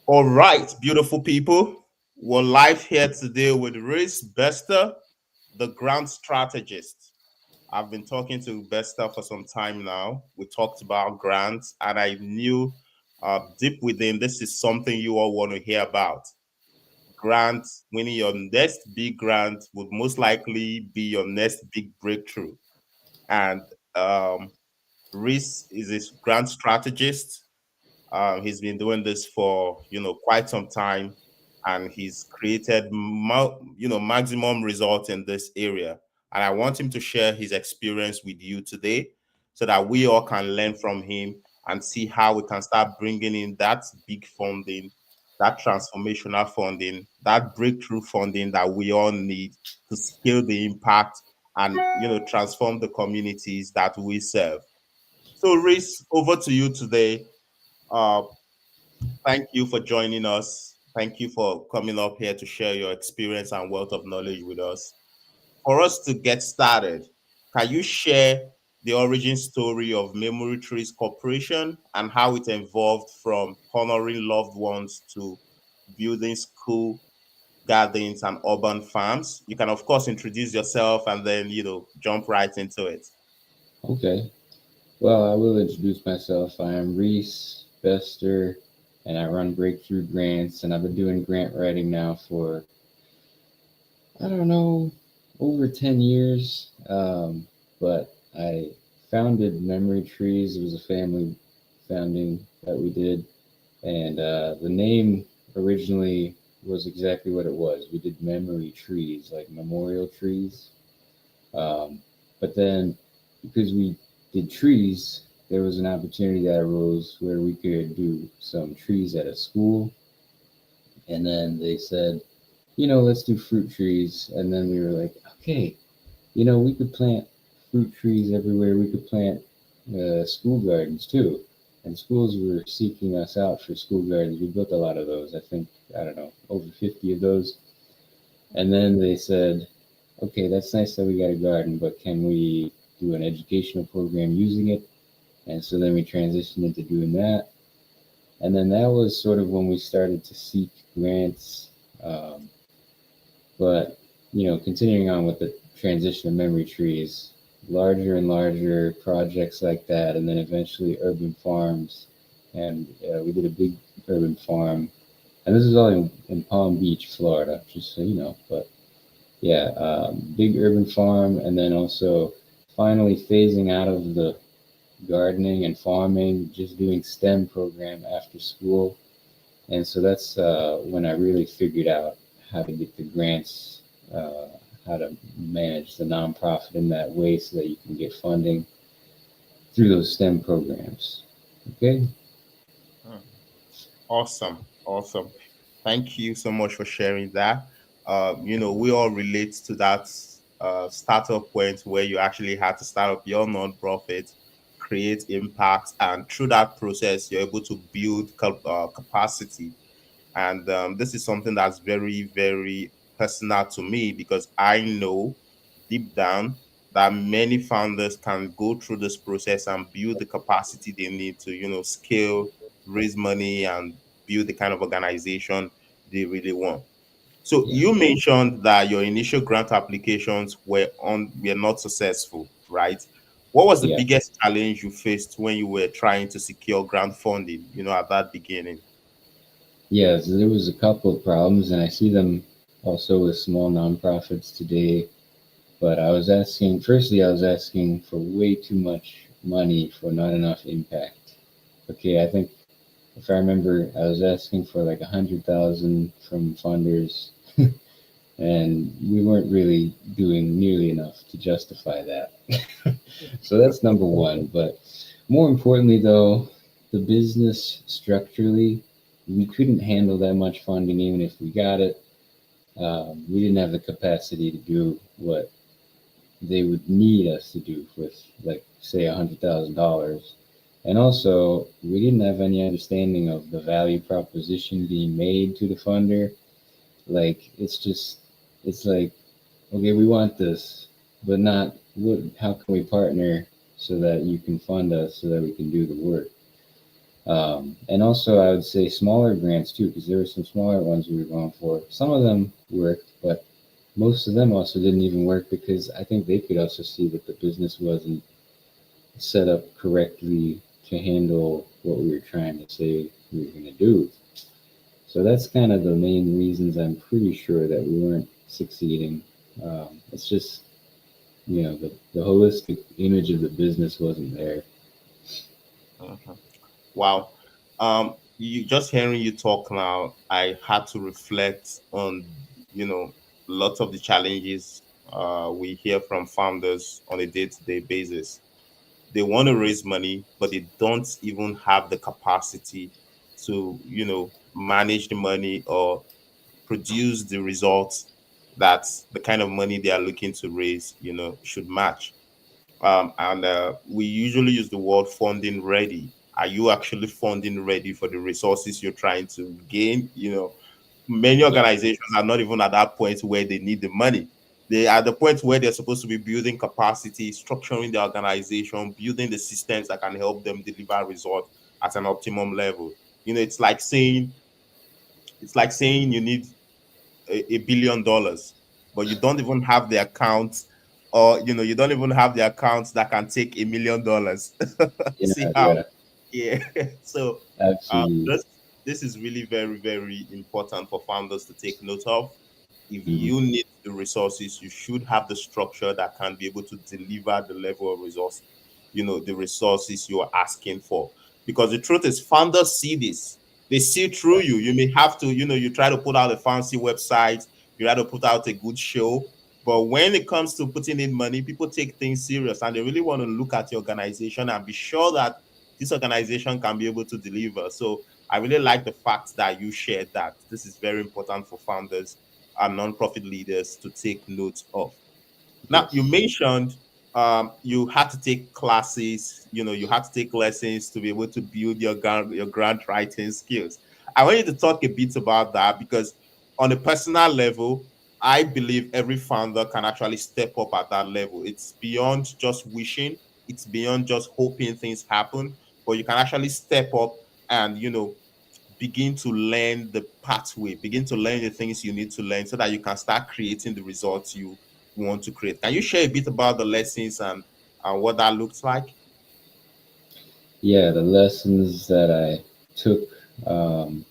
All right, beautiful people. We're live here today with Reece Bester, the grant strategist. I've been talking to Bester for some time now. We talked about grants, and I knew deep within this is something you all want to hear about. Grants, winning your next big grant would most likely be your next big breakthrough. And um, Reece is a grant strategist. He's been doing this for quite some time, and he's created maximum results in this area. And I want him to share his experience with you today, so that we all can learn from him and see how we can start bringing in that big funding, that transformational funding, that breakthrough funding that we all need to scale the impact and transform the communities that we serve. So, Reese, over to you today. Uh, Thank you for joining us. Thank you for coming up here to share your experience and wealth of knowledge with us. For us to get started, can you share the origin story of Memory Trees Corporation and how it evolved from honoring loved ones to building school gardens and urban farms? You can, of course, introduce yourself and then, jump right into it. Okay. Well, I will introduce myself. I am Reece Bester, and I run Breakthrough Grants, and I've been doing grant writing now for, I don't know, over 10 years. But I founded Memory Trees. It was a family founding that we did, and the name originally was exactly what it was. We did memory trees, like memorial trees. Um, but then, because we did trees, there was an opportunity that arose where we could do some trees at a school. And then they said, let's do fruit trees. And then we were like, okay, we could plant fruit trees everywhere. We could plant school gardens too. And schools were seeking us out for school gardens. We built a lot of those. I don't know, over 50 of those. And then they said, okay, that's nice that we got a garden, but can we do an educational program using it? And so then we transitioned into doing that. And then that was sort of when we started to seek grants. Um, but, continuing on with the transition of memory trees, larger and larger projects like that, and then eventually urban farms. And we did a big urban farm. And this is all in Palm Beach, Florida, just so you know. But yeah, big urban farm, and then also finally phasing out of the gardening and farming, just doing STEM program after school. And so that's when I really figured out how to get the grants, how to manage the nonprofit in that way so that you can get funding through those STEM programs. Okay? Hmm. Awesome. Awesome. Thank you so much for sharing that. We all relate to that startup point where you actually had to start up your nonprofit, create impact, and through that process, you're able to build capacity. And this is something that's very, very personal to me because I know deep down that many founders can go through this process and build the capacity they need to, scale, raise money, and build the kind of organization they really want. So Yeah. you mentioned that your initial grant applications were not successful, right? What was the Yeah. biggest challenge you faced when you were trying to secure grant funding, at that beginning? Yeah, so there was a couple of problems, and I see them also with small nonprofits today. But firstly, I was asking for way too much money for not enough impact. Okay, I think if I remember, I was asking for like 100,000 from funders, and we weren't really doing nearly enough to justify that. So that's number one. But more importantly, though, the business structurally, we couldn't handle that much funding even if we got it. We didn't have the capacity to do what they would need us to do with, like, say, $100,000. And also, we didn't have any understanding of the value proposition being made to the funder. Like, it's like, okay, we want this, but not how can we partner so that you can fund us so that we can do the work. And also, I would say smaller grants too, because there were some smaller ones we were going for. Some of them worked, but most of them also didn't even work because I think they could also see that the business wasn't set up correctly to handle what we were trying to say we were going to do. So that's kind of the main reasons I'm pretty sure that we weren't succeeding. It's just, the holistic image of the business wasn't there. Mhm. Wow. You just hearing you talk now, I had to reflect on, lots of the challenges we hear from founders on a day-to-day basis. They want to raise money, but they don't even have the capacity to, manage the money or produce the results that the kind of money they are looking to raise, should match. And we usually use the word funding ready. Are you actually funding ready for the resources you're trying to gain? Many Yeah, organizations are not even at that point where they need the money. They are at the point where they're supposed to be building capacity, structuring the organization, building the systems that can help them deliver results at an optimum level. It's like saying you need $1 billion, but you don't even have the account, or you don't even have the account that can take $1 million. See how? yeah, Yeah. So absolutely. this is really very, very important for founders to take note of. If Mhm. you need the resources, you should have the structure that can be able to deliver the level of resource, the resources you are asking for. Because the truth is, founders see this. They see through you. You may have to, you try to put out a fancy website, you try to put out a good show. But when it comes to putting in money, people take things serious and they really want to look at your organization and be sure that this organization can be able to deliver. So I really like the fact that you shared that. This is very important for founders and nonprofit leaders to take note of. Now, you Yes. mentioned you had to take classes, you had to take lessons to be able to build your grant writing skills. I want you to talk a bit about that because, on a personal level, I believe every founder can actually step up at that level. It's beyond just wishing, it's beyond just hoping things happen, but you can actually step up and, begin to learn the pathway, begin to learn the things you need to learn so that you can start creating the results you want to create. Can you share a bit about the lessons and what that looks like? Yeah, the lessons that I took um,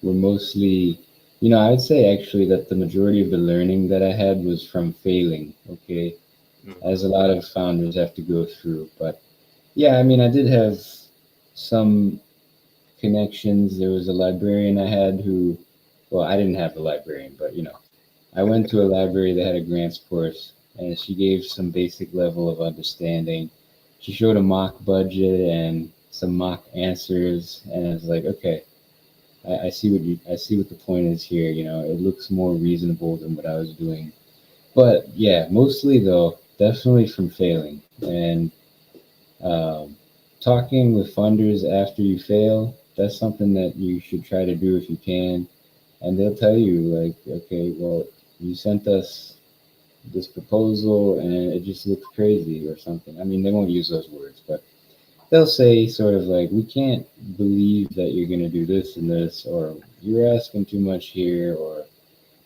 were mostly, I'd say actually that the majority of the learning that I had was from failing, okay, as Hmm. a lot of founders have to go through. But yeah, I mean, I did have some connections. There was a librarian I had who, well, I didn't have a librarian, but I went to a library that had a grants course, and she gave some basic level of understanding. She showed a mock budget and some mock answers, and I was like, okay, I see what the point is here. It looks more reasonable than what I was doing. But yeah, mostly though, definitely from failing and um, talking with funders after you fail. That's something that you should try to do if you can, and they'll tell you like, okay, well, you sent us this proposal and it just looks crazy or something. I mean, they won't use those words, but they'll say sort of like, we can't believe that you're going to do this and this, or you're asking too much here, or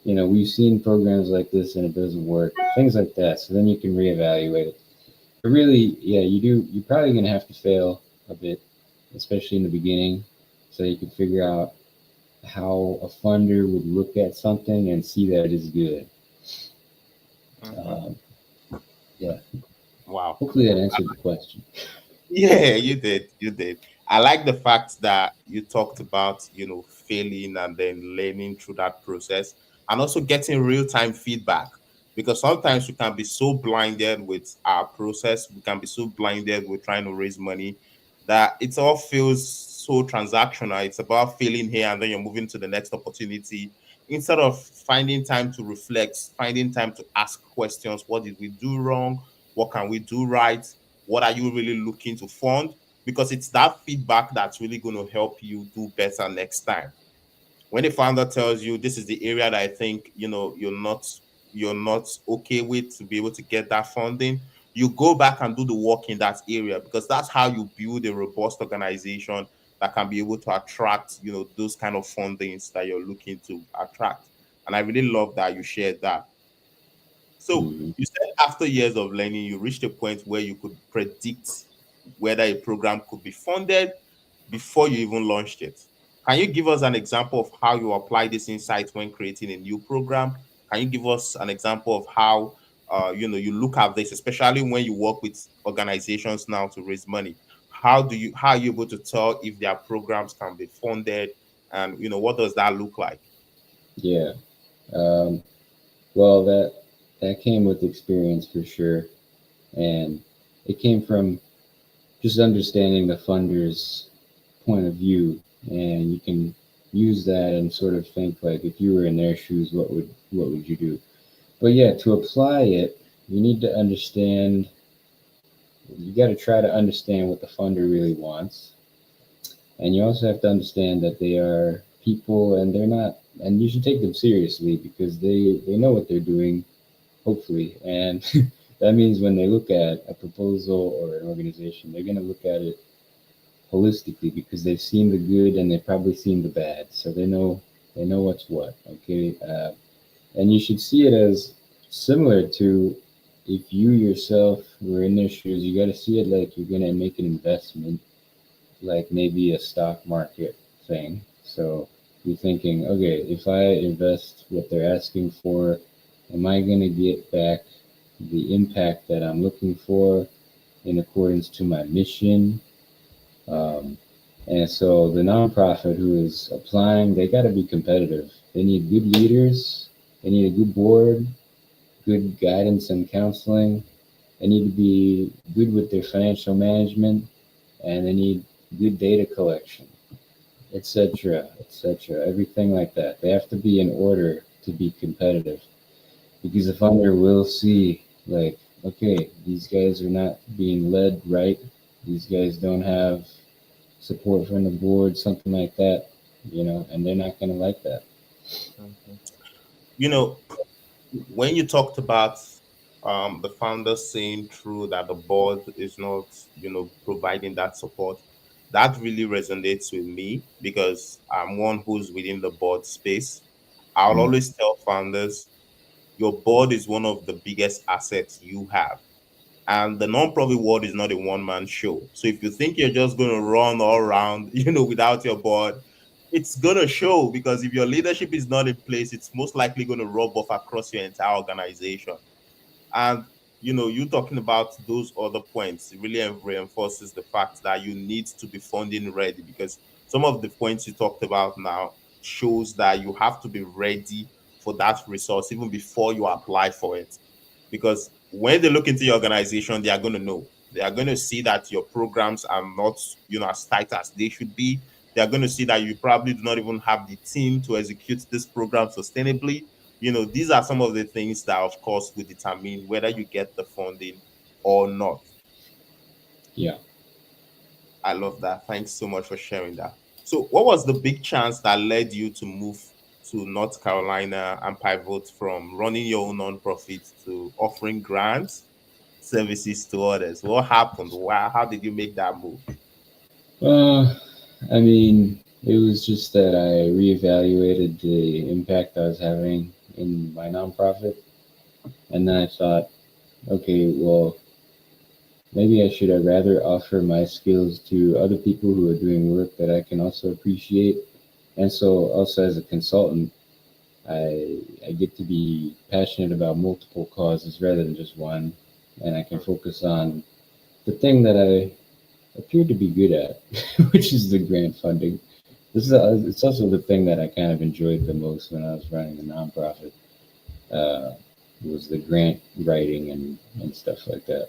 we've seen programs like this and it doesn't work, things like that. So then you can reevaluate it. But really, yeah, you're probably going to have to fail a bit, especially in the beginning, so you can figure out how a funder would look at something and see that it is good. Hmm. Um, yeah, Wow. hopefully that answered the question. Yeah, you did. You did. I like the fact that you talked about, failing and then learning through that process and also getting real-time feedback. Because sometimes we can be so blinded with our process, we can be so blinded with trying to raise money that it all feels so transactional. It's about failing here and then you're moving to the next opportunity instead of finding time to reflect, finding time to ask questions. What did we do wrong? What can we do right? What are you really looking to fund? Because it's that feedback that's really going to help you do better next time. When a founder tells you this is the area that I think you're not okay with to be able to get that funding, you go back and do the work in that area because that's how you build a robust organization. that can be able to attract, those kind of fundings that you're looking to attract. And I really love that you shared that. So Mhm. you said after years of learning, you reached a point where you could predict whether a program could be funded before you even launched it. Can you give us an example of how you apply this insight when creating a new program? Can you give us an example of how you look at this, especially when you work with organizations now to raise money? How are you able to tell if their programs can be funded, and what does that look like? Yeah. Um, well, that came with experience for sure, and it came from just understanding the funder's point of view, and you can use that and sort of think like if you were in their shoes, what would you do? But yeah, to apply it, you need to understand. You got to try to understand what the funder really wants, and you also have to understand that they are people, and they're not. And you should take them seriously because they know what they're doing, hopefully. And that means when they look at a proposal or an organization, they're going to look at it holistically because they've seen the good and they've probably seen the bad, so they know what's what. Okay, and you should see it as similar to if you yourself were in their shoes. You got to see it like you're gonna make an investment, like maybe a stock market thing. So you're thinking, okay, if I invest what they're asking for, am I gonna get back the impact that I'm looking for in accordance to my mission? Um, and so the nonprofit who is applying, they got to be competitive. They need good leaders. They need a good board, good guidance and counseling. They need to be good with their financial management, and they need good data collection, etc., etc. Everything like that. They have to be in order to be competitive, because the funder will see like, okay, these guys are not being led right. These guys don't have support from the board, something like that, and they're not going to like that. Mhm. You know, when you talked about the founder saying true that the board is not, providing that support, that really resonates with me because I'm one who's within the board space. I'll Mm, always tell founders your board is one of the biggest assets you have. And the non-profit world is not a one-man show. So if you think you're just going to run all around, without your board, it's going to show because if your leadership is not in place, it's most likely going to rub off across your entire organization. And you talking about those other points really reinforces the fact that you need to be funding ready because some of the points you talked about now shows that you have to be ready for that resource even before you apply for it. Because when they look into your organization, they are going to know. They are going to see that your programs are not, as tight as they should be. They are going to see that you probably do not even have the team to execute this program sustainably. These are some of the things that, of course, will determine whether you get the funding or not. yeah. I love that. Thanks so much for sharing that. So, what was the big chance that led you to move to North Carolina and pivot from running your own nonprofit to offering grants services to others? What happened? Why? How did you make that move? Uh, I mean, it was just that I reevaluated the impact I was having in my nonprofit, and then I thought, okay, well, maybe I should rather offer my skills to other people who are doing work that I can also appreciate. And so, also as a consultant, I get to be passionate about multiple causes rather than just one, and I can focus on the thing that I appear to be good at, which is the grant funding. It's also the thing that I kind of enjoyed the most when I was running the nonprofit. Uh, was the grant writing and stuff like that.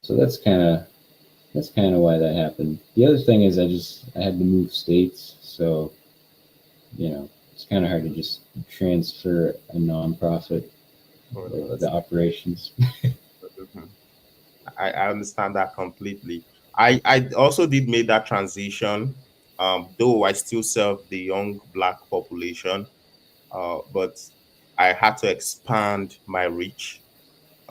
So that's kind of why that happened. The other thing is I had to move states, so it's kind of hard to just transfer a nonprofit Oh, the operations. mhm. I understand that completely. I also did make that transition, though I still serve the young black population, but I had to expand my reach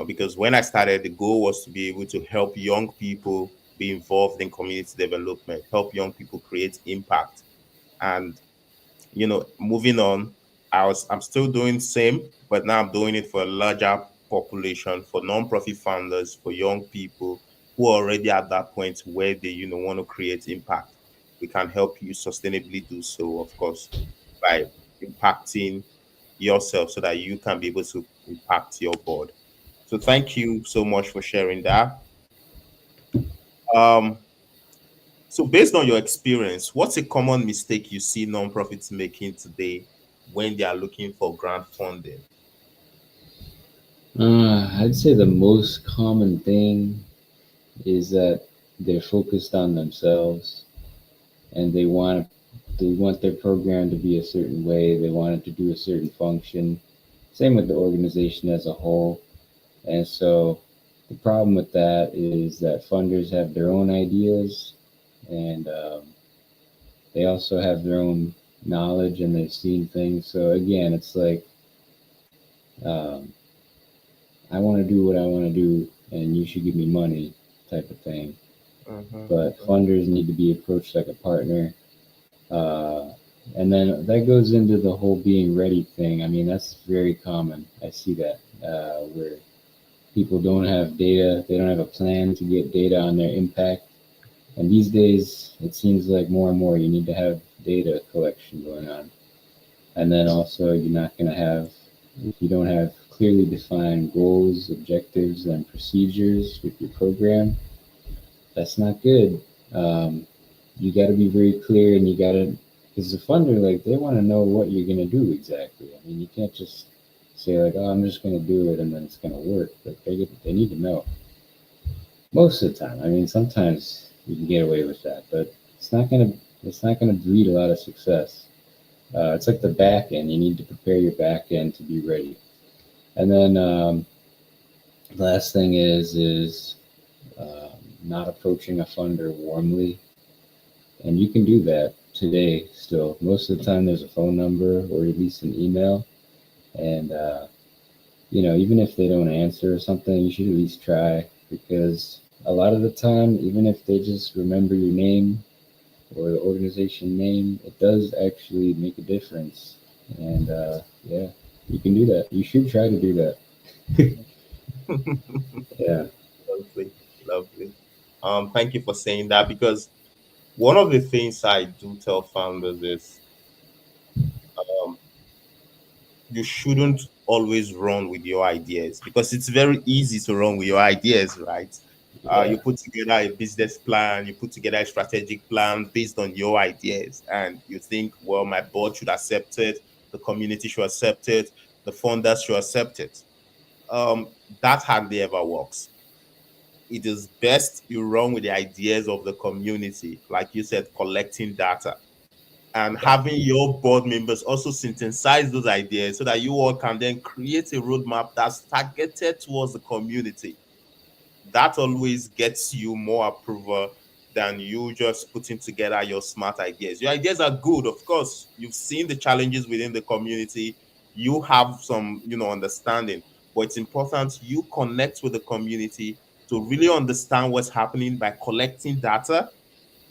because when I started, the goal was to be able to help young people be involved in community development, help young people create impact. And moving on, I'm still doing same, but now I'm doing it for a larger population, for non-profit founders, for young people who are already at that point where they want to create impact. We can help you sustainably do so, of course, by impacting yourself so that you can be able to impact your board. So thank you so much for sharing that. Um, so based on your experience, what's a common mistake you see nonprofits making today when they are looking for grant funding? I'd say the most common thing is that they're focused on themselves and they want their program to be a certain way. They want it to do a certain function. Same with the organization as a whole. And so the problem with that is that funders have their own ideas and they also have their own knowledge and they've seen things. So again, it's like um, I want to do what I want to do and you should give me money type of thing. Mm-hmm, But funders need to be approached like a partner. Uh, and then that goes into the whole being ready thing. I mean, that's very common. I see that where people don't have data, they don't have a plan to get data on their impact. And these days, it seems like more and more you need to have data collection going on. And then also, you're not going to have, if you don't have clearly defined goals, objectives, and procedures with your program, that's not good. You got to be very clear and you got to, because the funder, like, they want to know what you're going to do exactly. I mean, you can't just say, like, oh, I'm just going to do it and then it's going to work. But they need to know most of the time. I mean, sometimes you can get away with that, but it's not gonna breed a lot of success. It's like the back end. You need to prepare your back end to be ready. And then last thing is not approaching a funder warmly, and you can do that today still. Most of the time, there's a phone number or at least an email, and even if they don't answer or something, you should at least try because a lot of the time, even if they just remember your name or the organization name, it does actually make a difference. And yeah, you can do that. You should try to do that. mm-hmm. Yeah. Lovely, lovely. Thank you for saying that because one of the things I do tell founders is um, you shouldn't always run with your ideas because it's very easy to run with your ideas, right? You Yeah. put together a business plan, you put together a strategic plan based on your ideas, and you think, well, my board should accept it, the community should accept it, the funders should accept it. That hardly ever works. It is best you run with the ideas of the community, like you said, collecting data and having your board members also synthesize those ideas so that you all can then create a roadmap that's targeted towards the community. That always gets you more approval than you just putting together your smart ideas. Your ideas are good, of course. You've seen the challenges within the community. You have some, understanding, but it's important you connect with the community to really understand what's happening by collecting data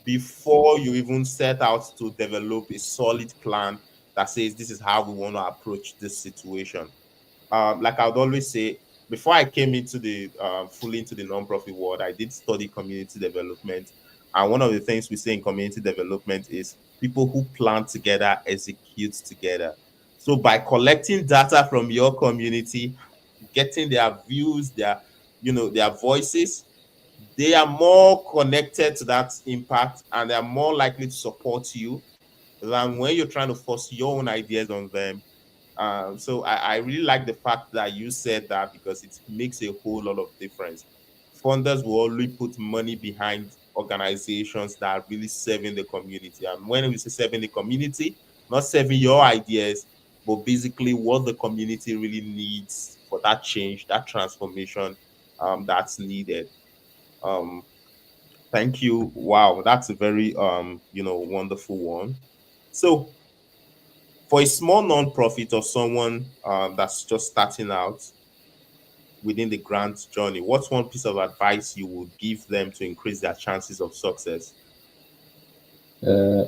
before you even set out to develop a solid plan that says this is how we want to approach this situation. Like I would always say, before I came into the fully into the nonprofit world, I did study community development, and one of the things we say in community development is people who plan together execute together. So by collecting data from your community, getting their views, their voices, they are more connected to that impact and they are more likely to support you than when you're trying to force your own ideas on them. So I really like the fact that you said that because it makes a whole lot of difference. Funders will only put money behind organizations that are really serving the community. And when we say serving the community, not serving your ideas, but basically what the community really needs for that change, that transformation that's needed. Um, Thank you. Wow, that's a very wonderful one. So for a small nonprofit or someone that's just starting out, within the grant journey, what's one piece of advice you would give them to increase their chances of success? Uh,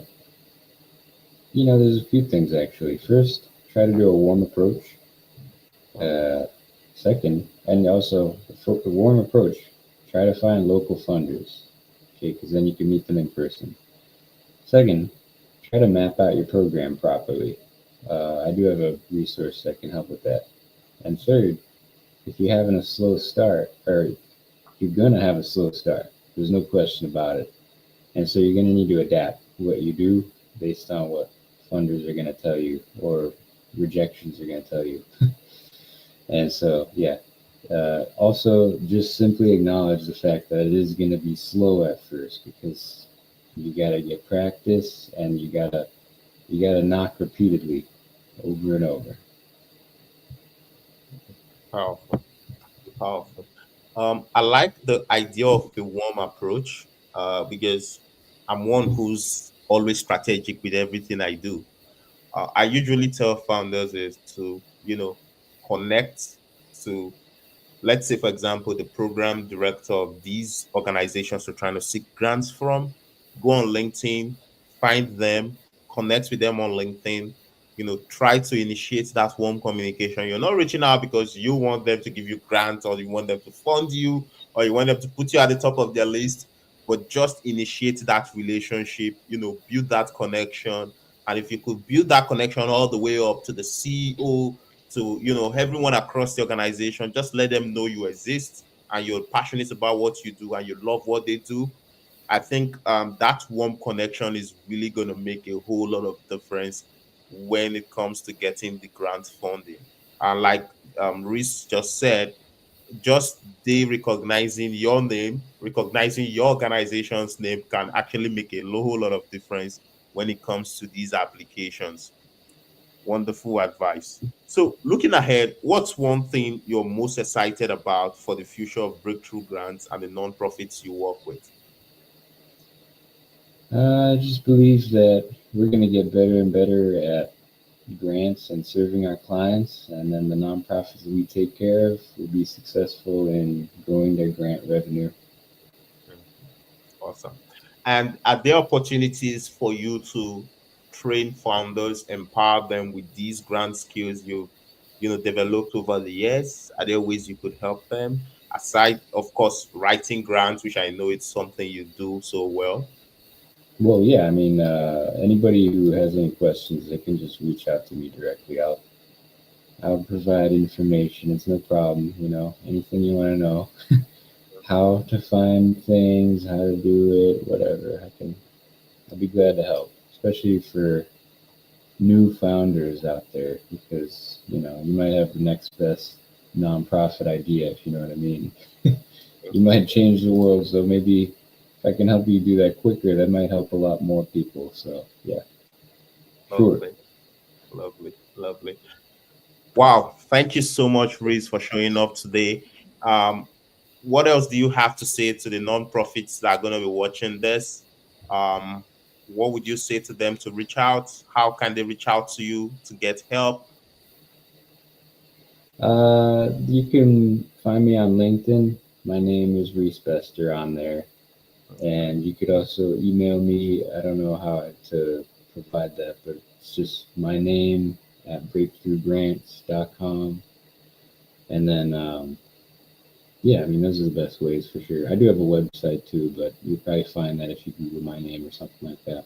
there's a few things actually. First, try to do a warm approach. Uh, Second, and also the warm approach, try to find local funders, okay, because then you can meet them in person. Second, try to map out your program properly. I do have a resource that can help with that. And third, if you're having a slow start, or you're going to have a slow start, there's no question about it. And so you're going to need to adapt what you do based on what funders are going to tell you or rejections are going to tell you. And so, yeah. Also, just simply acknowledge the fact that it is going to be slow at first because you got to get practice and you got to knock repeatedly over and over. Powerful, powerful. I like the idea of the warm approach because I'm one who's always strategic with everything I do. I usually tell founders is to, connect to, let's say, for example, the program director of these organizations you're trying to seek grants from. Go on LinkedIn, find them, connect with them on LinkedIn. Try to initiate that warm communication. You're not reaching out because you want them to give you grants or you want them to fund you or you want them to put you at the top of their list, but just initiate that relationship, build that connection. And if you could build that connection all the way up to the CEO, to everyone across the organization, just let them know you exist and you're passionate about what you do and you love what they do. I think that warm connection is really going to make a whole lot of difference when it comes to getting the grant funding. And like Reese just said, just they recognizing your name, recognizing your organization's name can actually make a whole lot of difference when it comes to these applications. Wonderful advice. So, looking ahead, what's one thing you're most excited about for the future of breakthrough grants and the nonprofits you work with? I just believe that we're going to get better and better at grants and serving our clients, and then the nonprofits that we take care of will be successful in growing their grant revenue. Mhm. Awesome. And are there opportunities for you to train founders, empower them with these grant skills you developed over the years? Are there ways you could help them aside, of course, writing grants, which I know it's something you do so well? Well, yeah, I mean, anybody who has any questions, they can just reach out to me directly. I'll provide information. It's no problem. Anything you want to know, how to find things, how to do it, whatever. I'll be glad to help, especially for new founders out there, because you might have the next best nonprofit idea, if you know what I mean. You might change the world, so maybe if I can help you do that quicker, that might help a lot more people. So yeah, sure. Lovely, lovely, lovely. Wow, thank you so much, Reese, for showing up today. Um, what else do you have to say to the nonprofits that are going to be watching this? Um, what would you say to them to reach out? How can they reach out to you to get help? You can find me on LinkedIn. My name is Reece Bester on there. And you could also email me. I don't know how to provide that, but it's just my name at breakthroughgrants.com. And then, yeah, I mean, those are the best ways for sure. I do have a website too, but you'll probably find that if you Google my name or something like that.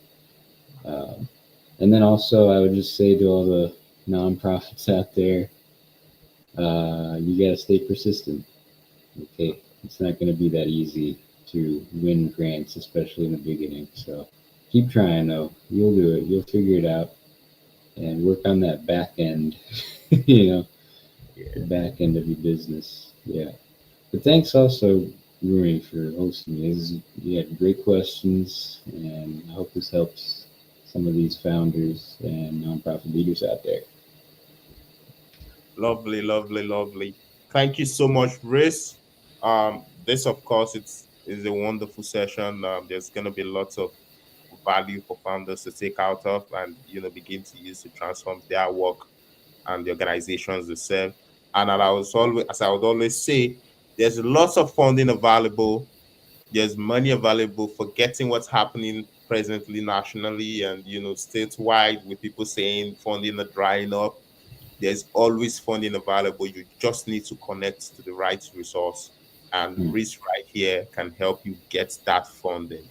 Um, and then also, I would just say to all the nonprofits out there, you got to stay persistent. Okay, it's not going to be that easy to win grants, especially in the beginning. So keep trying, though. You'll do it. You'll figure it out, and work on that back end. you know, the Yeah, back end of your business. Yeah. But thanks also, Rooney, for hosting me. You had great questions, and I hope this helps some of these founders and nonprofit leaders out there. lovely, lovely, lovely. Thank you so much, Reese. This, of course, is a wonderful session. There's going to be lots of value for founders to take out of and begin to use to transform their work and the organizations they serve. And as I would always say, there's lots of funding available. There's money available for getting what's happening presently nationally and statewide, with people saying funding are drying up. There's always funding available. You just need to connect to the right resource, and Mm. Reece right here can help you get that funding.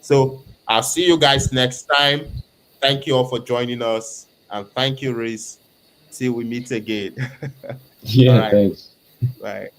So I'll see you guys next time. Thank you all for joining us, and thank you, Reece. Till we meet again. All Yeah, right. thanks. Bye.